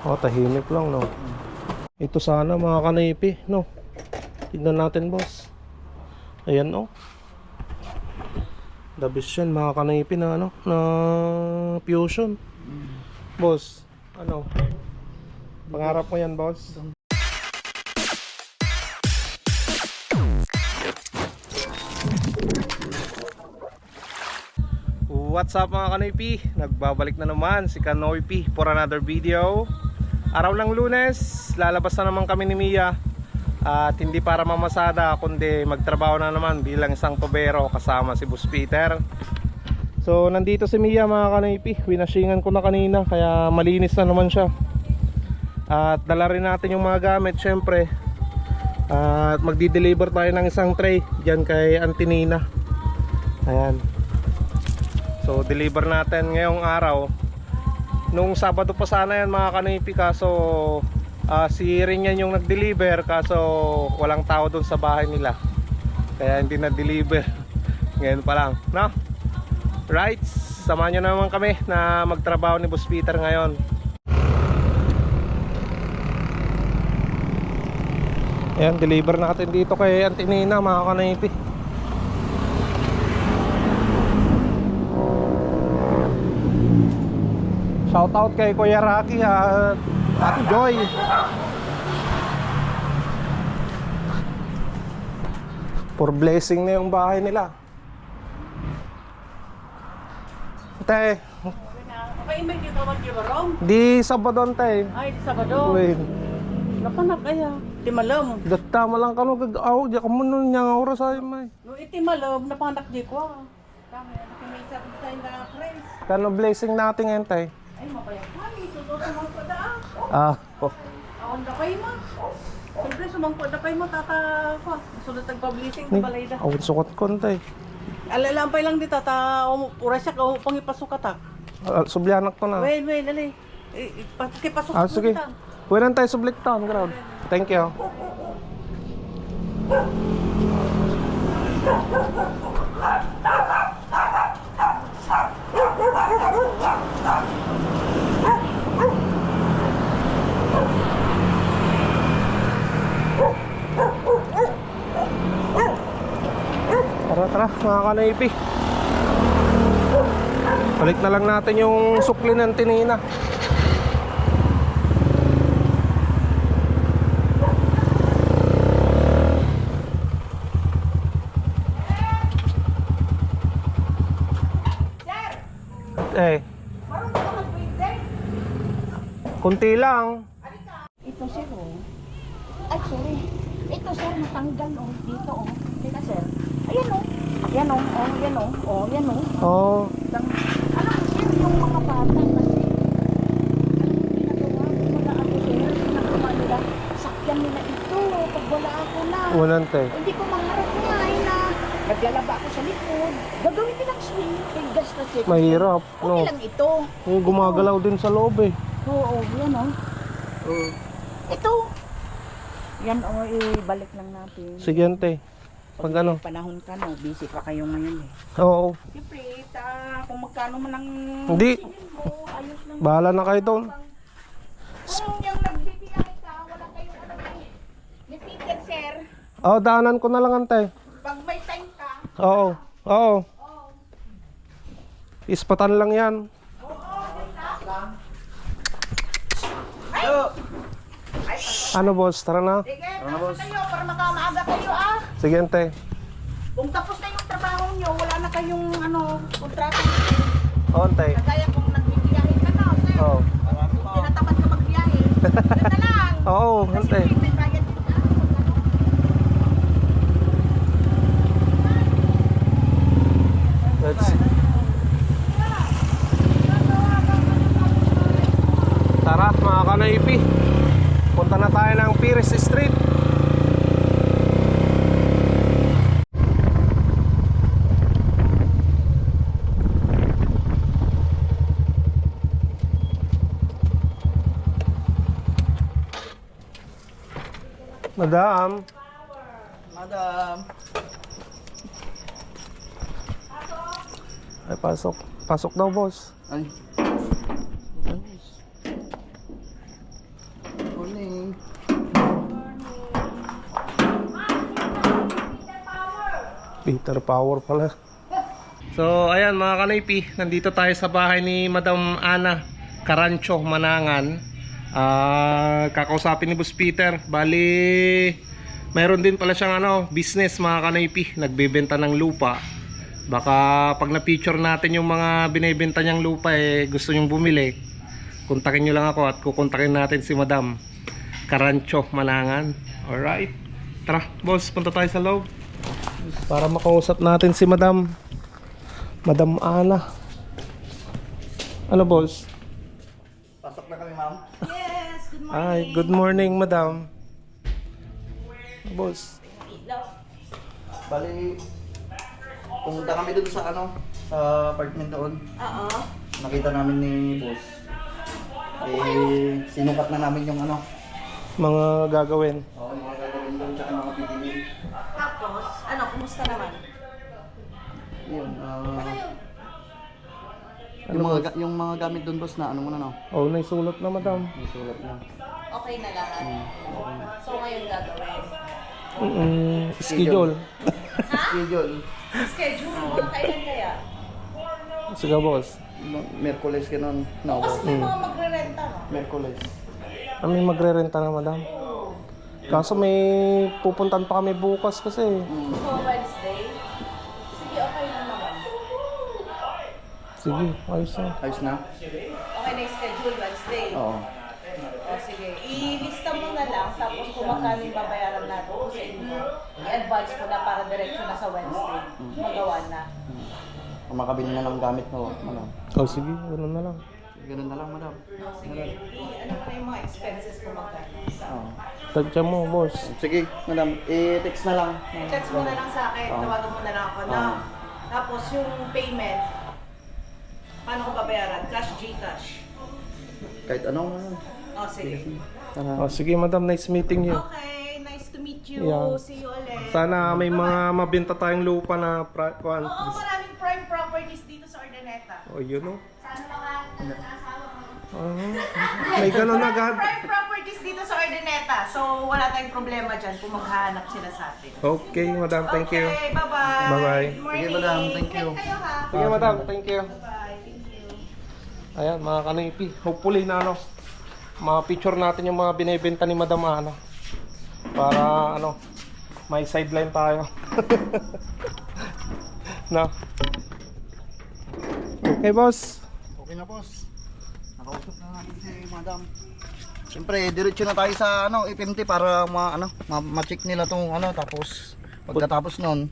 Oh, tahimik lang, no? Ito sana mga kanipi, no? Tignan natin, boss. Ayan, no? The best yan, mga kanipi na, ano? Na fusion. Boss, ano? Pangarap mo yan, boss? What's up mga kanipi? Nagbabalik na naman si Kanoy P for another video. Araw ng Lunes, lalabas na naman kami ni Mia. At hindi para mamasada, kundi magtrabaho na naman bilang isang tubero kasama si Boss Peter. So nandito si Mia mga kanipi. Winashingan ko na kanina, kaya malinis na naman siya. At dala rin natin yung mga gamit syempre. At magdi-deliver tayo ng isang tray dyan kay Auntie Nina. Ayan. So deliver natin ngayong araw. Nung Sabado pa sana yan mga kanipi, kaso si Rin yan yung nag-deliver, kaso walang tao dun sa bahay nila, kaya hindi na-deliver. Ngayon pa lang, no? Right, samahan nyo naman kami na magtrabaho ni Boss Peter ngayon. Ayan, deliver natin dito kay Auntie Nina mga kanipi. Shoutout kay Kuya Rocky at Ate Joy. For blessing na yung bahay nila. Te, Okay, may dito mag-ibarong? di Sabado te. Ay, di Sabado. Wait, Napanap kaya. Di malam. tama lang kano gag-aw, di ka mo nun niyang oras ay may. No, iti malam, napanak di ko. Kami, may sabi tayo na friends. Kano blessing natin ngayon te? Ay, mapayag kami. Sunod sumangkot na Oh. Awan na kayo mo. Siyempre, sumangkot na kayo mo, tata ko. Sunod nag-publishing na balay na. Awit sukot ko te. Alalampay lang di tata, ura siya, pangipasok ka ta. Subyanak to na. Wait, dali. Pakipasok Ah, sige. Pwede tayo subliktan, ground. Thank you. Tara mga kanaypi. Balik na lang natin yung sukli ng tinina. Eh, Marunong ka mag-pwede? kunti lang. Ito sir, oh. Ay, sorry. Ito sir, natanggal, oh. Dito, oh. Teka sir. Ayan, oh. Ayan, oh. Oh, yan, oh. Oh, yan, oh. Oh, Alam mo sir, yung mga bata kasi, ginagawa, wala ako sir, ginagawa nila, sakyan nila ito, pag wala ako na. unante. Hindi ko maharap nga, na naglalaba ako sa likod. Gagawin nilang swing, gas na sir. Mahirap, Okay no? lang ito. Yung gumagalaw din sa loob eh. Oo, yan, oh. Ito. Yan, oh, ibalik lang natin. Sige, ante. Pag ano? Panahon ka, no? Busy pa kayo ngayon eh. Oo. Siyempre, kung magkano man ang Hindi. mo, ayos lang. Bahala na kayo doon. Kung yung nagbibiyahe ka, wala kayong ano ni Peter, sir. Oh, daanan ko na lang, ante. Pag may time ka, Oo. Oo. Ispatan lang yan. Ano boss? Tara na. sige, tapos kayo para makamaaga kayo ah. Sige, ante. Kung tapos na yung trabaho nyo, wala na kayong ano, kontrata. Oo, ante. Kagaya kung nagbibiyahe ka na, sir. Oo. Kung tinatamad ka magbiyahe, yun na lang. Oo, Kasi ante. may bayad din ka. Let's see. Tara mga kanaypi. Punta na tayo ng Pires Street. Madam. Ay, pasok. Pasok daw, boss. Ay. Peter Power pala. So ayan mga kanoypi, nandito tayo sa bahay ni Madam Ana Carancho, Manangan. Kakausapin ni Boss Peter. Bali, mayroon din pala siyang business mga kanoypi, nagbebenta ng lupa. Baka pag na-feature natin yung mga binibenta niyang lupa gusto nyong bumili, kontakin nyo lang ako at kukontakin natin si Madam Carancho, Manangan. Alright, tara boss, punta tayo sa loob para makausap natin si Madam Ana. Ano boss? Pasok na kami, ma'am. Yes, good morning. Ay, good morning Madam. Boss, Bali, pumunta kami dun sa sa apartment doon. Oo. Nakita namin ni boss. Sinukat na namin yung mga gagawin. mga gagawin doon, tsaka mga piliin. Tapos, kumusta naman? Yun, yung mga gamit doon, boss, na mo na, no? Oh, naisulat na Madam. May sulat na. Okay na lahat. So, ngayon gagawin. Schedule. Schedule. Schedule mo, kailan kaya? Sige boss. Merkules ganun. No, Kasi boss. may mga magre-renta, no? Merkules. Kami magrerenta na Madam. Kaso may pupuntan pa kami bukas kasi. So, Wednesday? Sige, okay na naman. Sige, ayos na. Ayos na? Okay na yung schedule, Wednesday. Oo. O sige, ilista mo na lang, tapos kung magkano yung babayaran natin ko sa inyo, i-advance mo na para diretso na sa Wednesday. Magawa na. Kung makabili na lang gamit, no? Oh, sige, ganoon na lang. Ganun na lang, madam. O sige, ano pa na yung mga expenses kung magkano. Oo. Tagtya mo, boss. Sige, madam. I-text na lang. Text mo na lang sa akin, Oo. tawagan mo na lang ako na. Oo. Tapos yung payment, paano ko babayaran? Cash, Gcash. Kahit ano. O sige. Oh, sige Madam, nice meeting you. Okay, nice to meet you. Yeah. See you ulit. Sana may mga mabenta tayong lupa na kuan. Oo, maraming prime properties dito sa Ordaneta. Oh, yun oh. Sana mga May ganun agad. prime properties dito sa Ordaneta. So, wala tayong problema dyan kung maghahanap sila sa atin. Okay, Madam, thank you. Okay, bye-bye. Bye-bye. Good morning. Sige, madam, thank you. Ingat kayo ha. Sige Madam, thank you. Bye, thank you. Ayan mga kanipi, hopefully na ma-picture natin yung mga binibenta ni Madam Ana. Para may sideline tayo. No. Okay, boss. Okay na, boss. Nakausap na natin si madam. Siyempre, diretso na tayo sa FMT para ma-check nila tong tapos pagkatapos nun,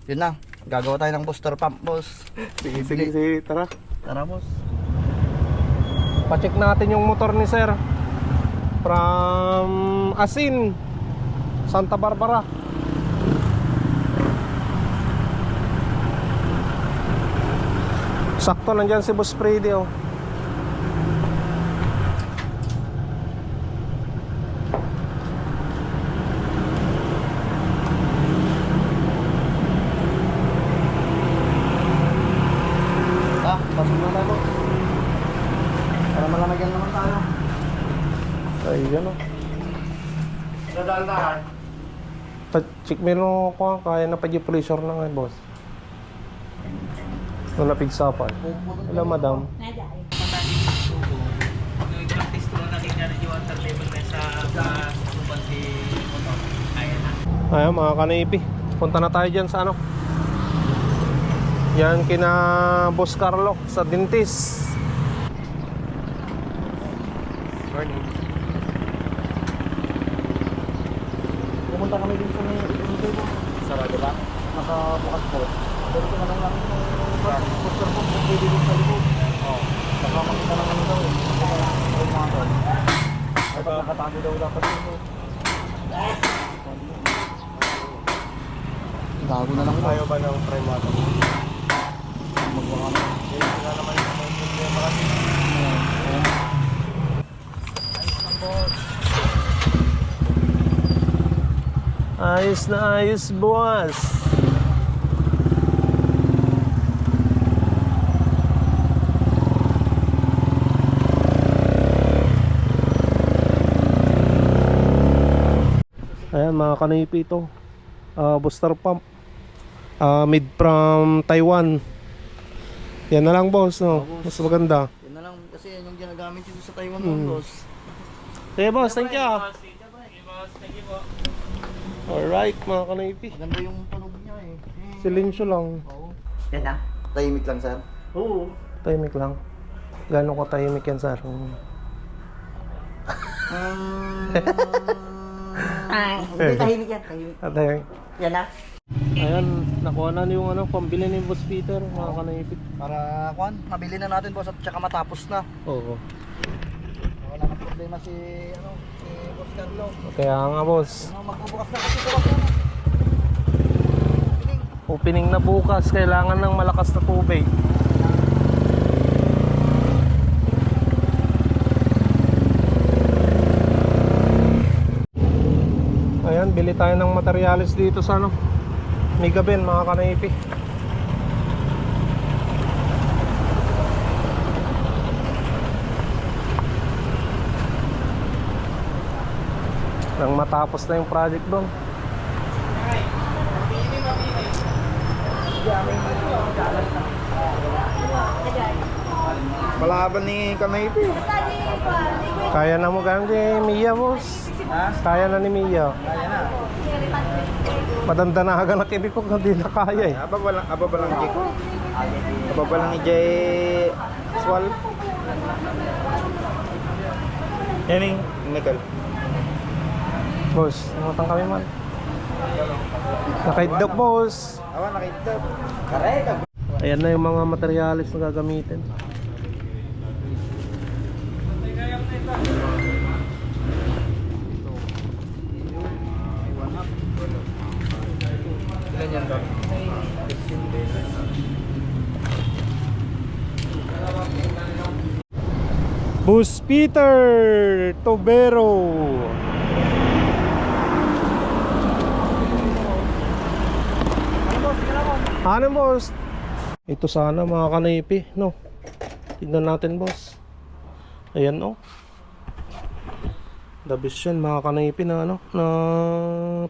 yun na. Gagawa tayo ng booster pump, boss. Sige, tara. Tara, boss. Pa-check natin yung motor ni Sir. From Asin, Santa Barbara. Sakto nandyan si Boss Freddy oh. Pasok na tayo, boss. Para malamagyan naman tayo. Ay, yan oh. Dadaan tayo. Check mo nung ko kaya na pag-pressure na nga boss. Nung napigsapan. Hello madam. Ayan mga kanipi, punta na tayo dyan sa yan kina Boss Carlo sa dentist. Morning. Pumunta kami din sa may FMT, boss. Sarado ba? Nakabukas po. Pero ko na lang namin yung booster pump kung pwede din sa likod. Oo. Saka makita lang daw. Makita lang yung mga tol. Ay, pag nakatago daw dapat yun. Gago na lang. Ayaw ba ng prime water? Magwaka na. Wala naman yung may problema kasi. Ayos na ayos, boss. Ayan mga kanipi ito. Booster pump. Made from Taiwan. Yan na lang boss, no? boss. Mas maganda. Yan na lang kasi yan yung ginagamit dito sa Taiwan boss. Sige boss, thank you. Alright mga kanoypi. Maganda yung tunog niya eh. Silensyo lang. Oo. Yan na. Tahimik lang sir. Oo. Tahimik lang. Gano'n ko tahimik yan sir? Hindi, tahimik yan. Tahimik. Tahimik. Yan na. Ayan, nakuha na yung pambili ni Boss Peter mga kanoypi. Para mabili na natin boss at tsaka matapos na. Oo. Wala na problema si Boss Carlo. Kaya nga boss, Magbubukas na kasi bukas na. opening na bukas, kailangan ng malakas na tubig. Ayan, bili tayo ng materials dito sa Mega Ben mga kanoypi. Nang matapos na yung project doon. Palaban ni Kanaypi. Kaya na mo ganyan ni Mia boss. Kaya na ni Mia. Kaya na. Madandanagan na kini ko hindi na kaya eh. Aba ba lang ni Jeko? Aba ba lang ni Jay Swal? Yaning Michael. Boss, namatang kami man. Nakaidok boss. Awa nakita. Kareka. Ayan na yung mga materials na gagamitin. Ilan yan ba? Boss Peter Tobero. Ano boss? Ito sana mga kanipi, no? Tignan natin boss. Ayan oh. The best yan mga kanipi na na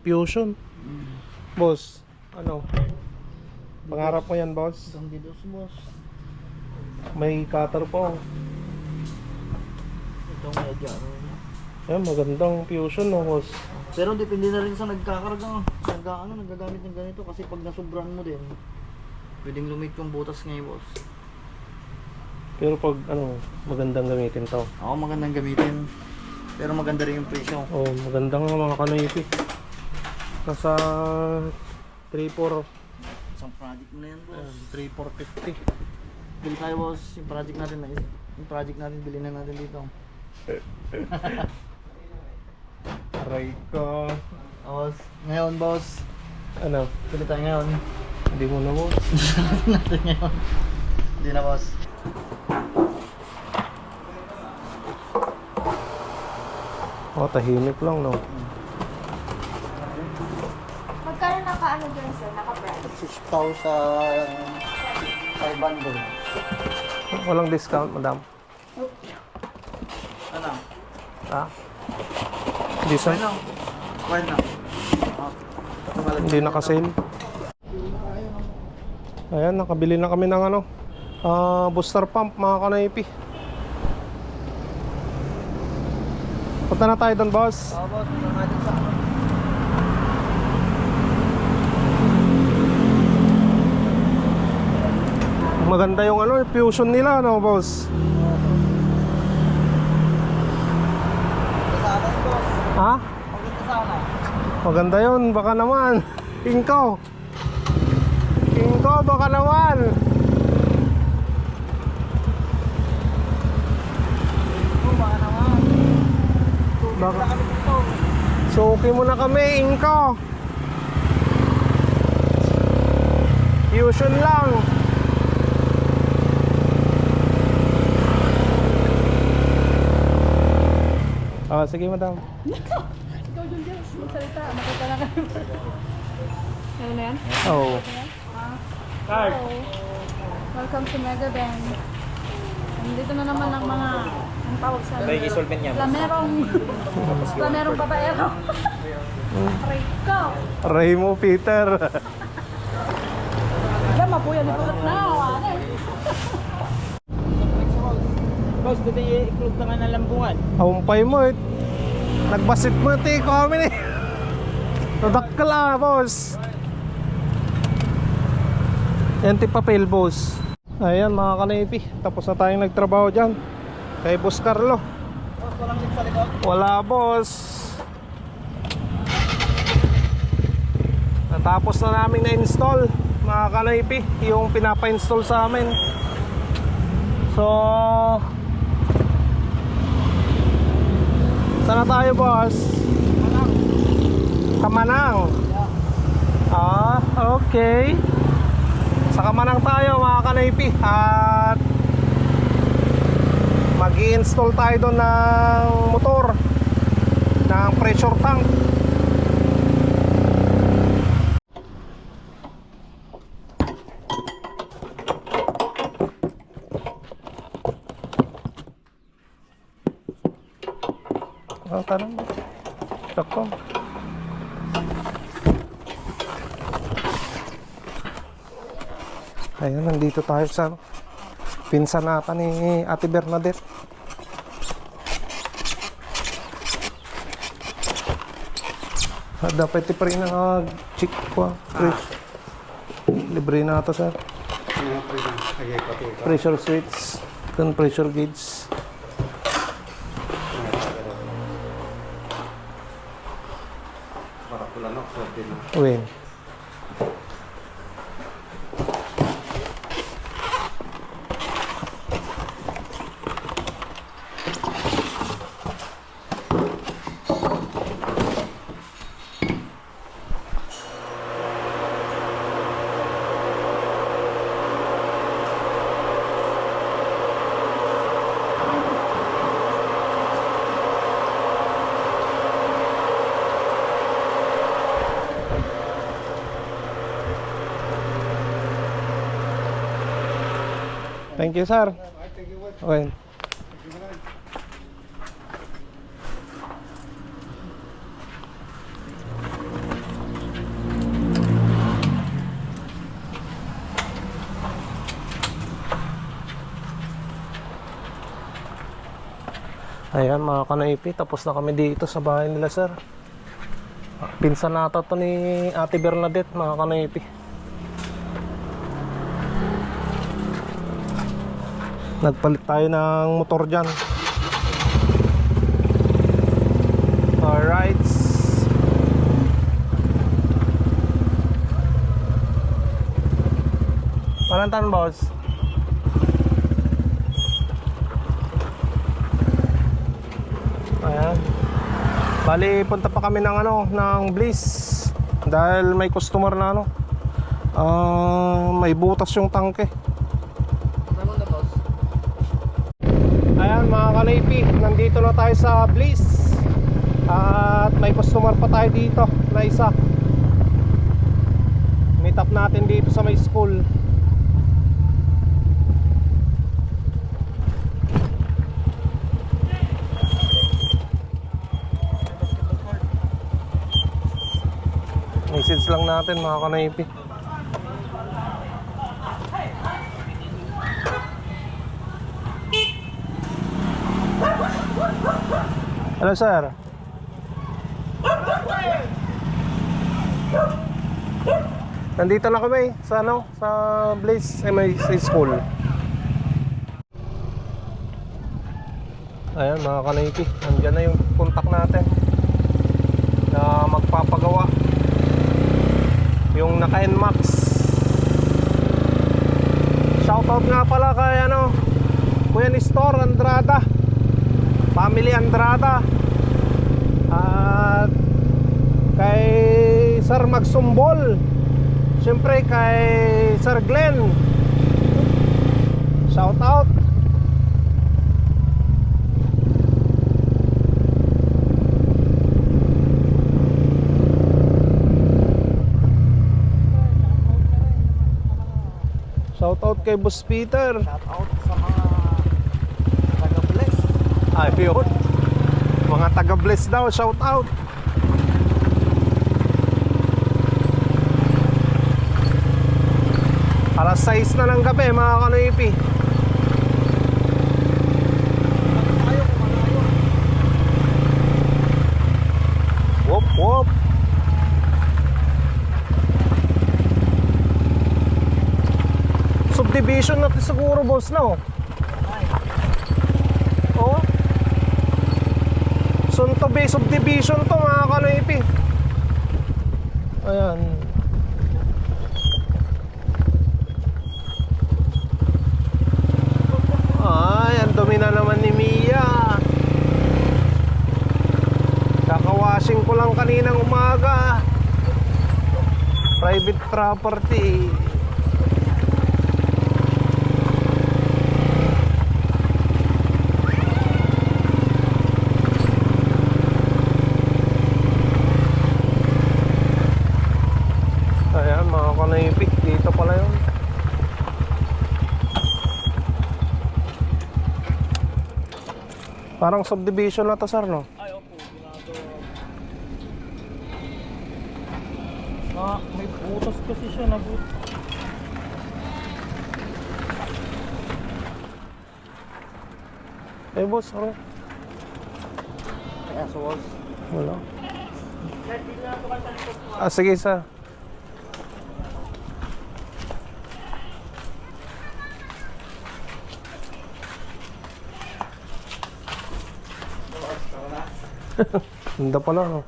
fusion. Boss, pangarap mo yan boss? Isang didos boss. May cutter po. Itong medyo Ayan, magandang fusion no boss. pero depende na rin sa nagkakarga. Nagagamit ng ganito kasi pag nasubran mo din, pwedeng lumit yung butas ngayon boss. Pero pag magandang gamitin to. Ako magandang gamitin. Pero maganda rin yung presyo. Oh, maganda nga mga kanipi. Nasa 3-4. Isang project mo na yan boss. 3-450. Bili tayo boss, yung project natin bilhin na natin dito. Aray ko. Boss, ngayon boss, Ano? bili tayo ngayon. Hindi mo na boss. Natin ngayon. Hindi na boss. Oh, tahimik lang no. Magkano naka dyan sir? Naka-price? 6,500. Walang discount, madam. Ano? Ha? Hindi sa Bueno. hindi naka-sale. Ayan, nakabili na kami ng booster pump mga kanaypi. Punta na tayo doon, boss. Oo boss, ito natin sa Maganda yung fusion nila, boss. sana yun boss. Ha? Maganda sana. Maganda yun, baka naman. Tingko, baka naman. Baka naman. Baka. Suki mo na kami, Inko. Fusion lang. Sige madam. Ikaw Julius, magsalita. Makita na kami. Ano na yan? Oh. Hello. Welcome to Mega Ben. Nandito na naman ang mga ang tawag sa Plamerong babaero. Rico. Ray mo, Peter. kuya ni Kulot na. Boss, dito i-club na nga ng lambungan. Ahumpay mo eh. Nagbasit mo yung take kami eh. Nadakal boss. Yan papel boss. Ayan mga kanipi, tapos na tayong nagtrabaho dyan kay Boss Carlo. Walang sit sa likod. Wala boss. Natapos na namin na-install mga kanipi, yung pinapa-install sa amin. So saan na tayo boss? Kamanang. Ah, okay. Sa Kamanang tayo mga kanaypi. At mag-i-install tayo doon ng motor, ng pressure tank. Tanong mo. Takong. Ayan, nandito tayo sa pinsan nata ni Ate Bernadette. Dapat pa rin nag-check ko. Libre na ito, sir. Pressure switch. Then pressure gauge. Uwin. Thank you, sir. Okay. Ayan mga kanaipi, tapos na kami dito sa bahay nila, sir. Pinsan nata to ni Ate Bernadette mga kanaipi. Nagpalit tayo ng motor dyan. Alright. Parantan boss. Ayan. Bali punta pa kami ng ng Bliss. Dahil may customer na may butas yung tangke. Ayan mga kanaypi, nandito na tayo sa Bliss. At may customer pa tayo dito na isa. Meet up natin dito sa may school. Message lang natin mga kanaypi. Hello sir. Nandito na kami sa sa Blaze MIC School. Ayan mga kanaypi, nandiyan na yung contact natin na magpapagawa yung naka NMAX. Shoutout nga pala kay Kuya Nestor Andrada, Family Andrada, at kay Sir Magsumbol, siyempre kay Sir Glenn. Shout out. Shout out kay Boss Peter. Shout out sa mga taga-Bless. Ay, yun. Mga taga-Bless daw, shout out. 6 na ng gabi mga kanoypi. Wop wop. Subdivision natin siguro boss na oh. Oh. Sunto Bay subdivision to mga kanoypi. Ayan. Ay, ang dumi na naman ni Mia. Kakawashing ko lang kaninang umaga. Private property. Ayan mga kanoypik, dito pala yun. Parang subdivision na to sir, no? Ay, opo, ginagawa. May butas kasi siya na butas. Eh boss, ano? Kaya sa walls. Wala. Ah, sige sir. Ganda pala, no?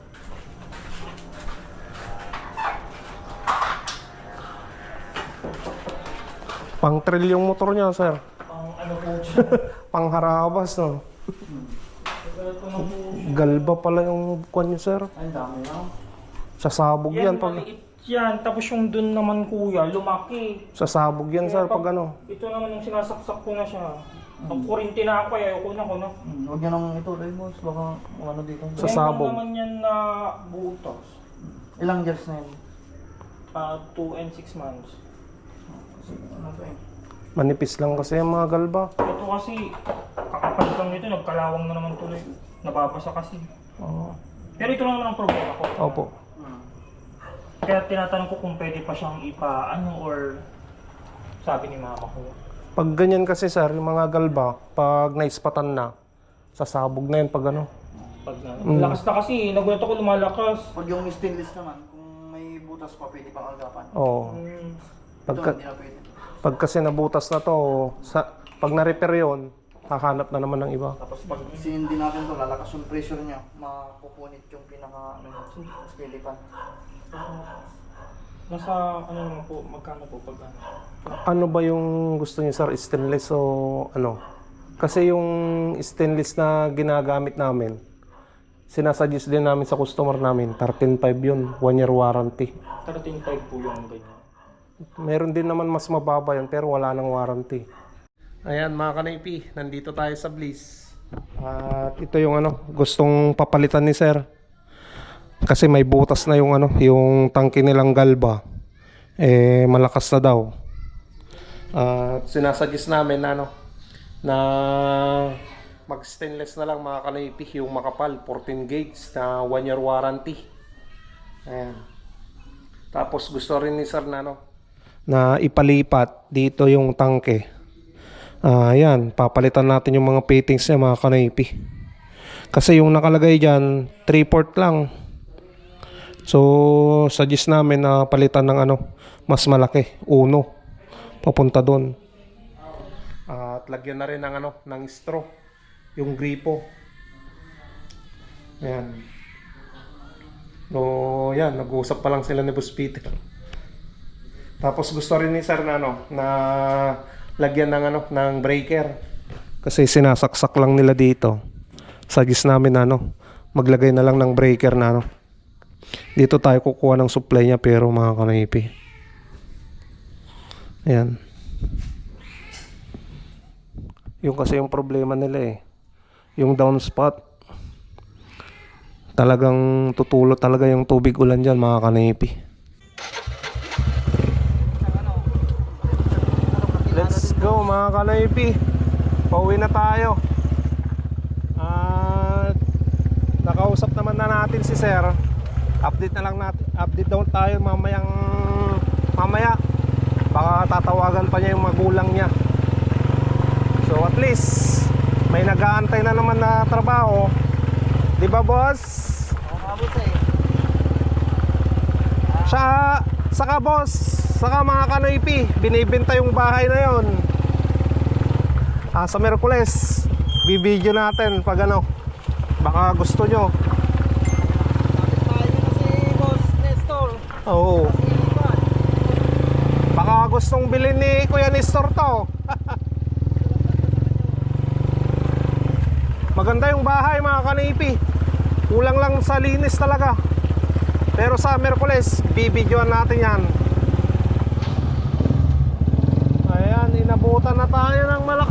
Pang trail yung motor niya, sir. Ang ano po siya. Pang harabas, no? Galba pala yung kuwan niyo, sir. Ay, dami na. Sasabog yan pag... Maliit yan. Tapos yung dun naman kuya, lumaki. Sasabog yan, sir, pag ano. Ito naman yung sinasaksak ko na siya. Ang kurinti na ako, ayoko na ko na. Huwag niya nang ito, Raymond. Baka ano dito. Sasabog. Meron naman yan na butas. Ilang years na yun? 2 and 6 months. Ano to eh? Manipis lang kasi yung mga galba. Ito kasi, kakapal lang nito, nagkalawang na naman tuloy. Nababasa kasi. Oo. Pero ito lang naman ang problema ko. Opo. Kaya tinatanong ko kung pwede pa siyang ipaano or sabi ni mama ko. Pag ganyan kasi, sir, yung mga galba, pag naispatan na, sasabog na yun pag ano. Pag lakas na kasi, nagulat ako lumalakas. Pag yung stainless naman, kung may butas pa, pwede pang agapan. Oo. Ito, hindi na pwede. Pag kasi nabutas na to, pag na-repair yun, hahanap na naman ng iba. Tapos pag Kasi hindi natin to, lalakas yung pressure niya. Mapupunit yung pinaka, steady pan. nasa ano naman po, magkano po pag ano? Ano ba yung gusto niyo, sir? Stainless o ano? Kasi yung stainless na ginagamit namin, sinasuggest din namin sa customer namin, 13.5 yun, 1 year warranty. 13.5 po yung ganyan. Meron din naman mas mababa yun, pero wala nang warranty. Ayan mga kanaypi, nandito tayo sa Bliss. At ito yung ano, gustong papalitan ni sir. Kasi may butas na yung ano, yung tangke nilang galba. Eh malakas na daw. At sinasuggest namin na ano, na mag stainless na lang mga kanaypi, yung makapal, 14 gauge na 1 year warranty. Ayan. Tapos gusto rin ni sir na ano, na ipalipat dito yung tangke. Ayan, papalitan natin yung mga fittings niya mga kanaypi. Kasi yung nakalagay dyan, 3/4 lang. So, suggest namin na palitan ng ano, mas malaki, 1, papunta doon. At lagyan na rin ng ano, ng straw, yung gripo. Ayan. So, yan, nag-uusap pa lang sila ni Boss Peter. Tapos gusto rin ni sir na ano, na lagyan ng ano, ng breaker. Kasi sinasaksak lang nila dito. Suggest namin na ano, maglagay na lang ng breaker na ano. Dito tayo kukuha ng supply niya pero mga kanaypi. Ayan. Yung kasi yung problema nila eh. Yung downspout. Talagang tutulo talaga yung tubig ulan dyan mga kanaypi. Let's go mga kanaypi. Pauwi na tayo. At nakausap naman na natin si sir. Update na lang natin. Update daw tayo mamaya Baka tatawagan pa niya yung magulang niya. So at least may nag-aantay na naman na trabaho. Di ba, boss? Saka boss, saka mga kanoypi, binibenta yung bahay na yon. Sa Miyerkules, bibidyo natin pag ano, baka gusto nyo. Oo. Baka gustong bilhin ni Kuya Nestor to. Maganda yung bahay mga kanipi. Kulang lang sa linis talaga. Pero sa Miyerkules, bibidyoan natin yan. Ayan, inabutan na tayo ng malaki.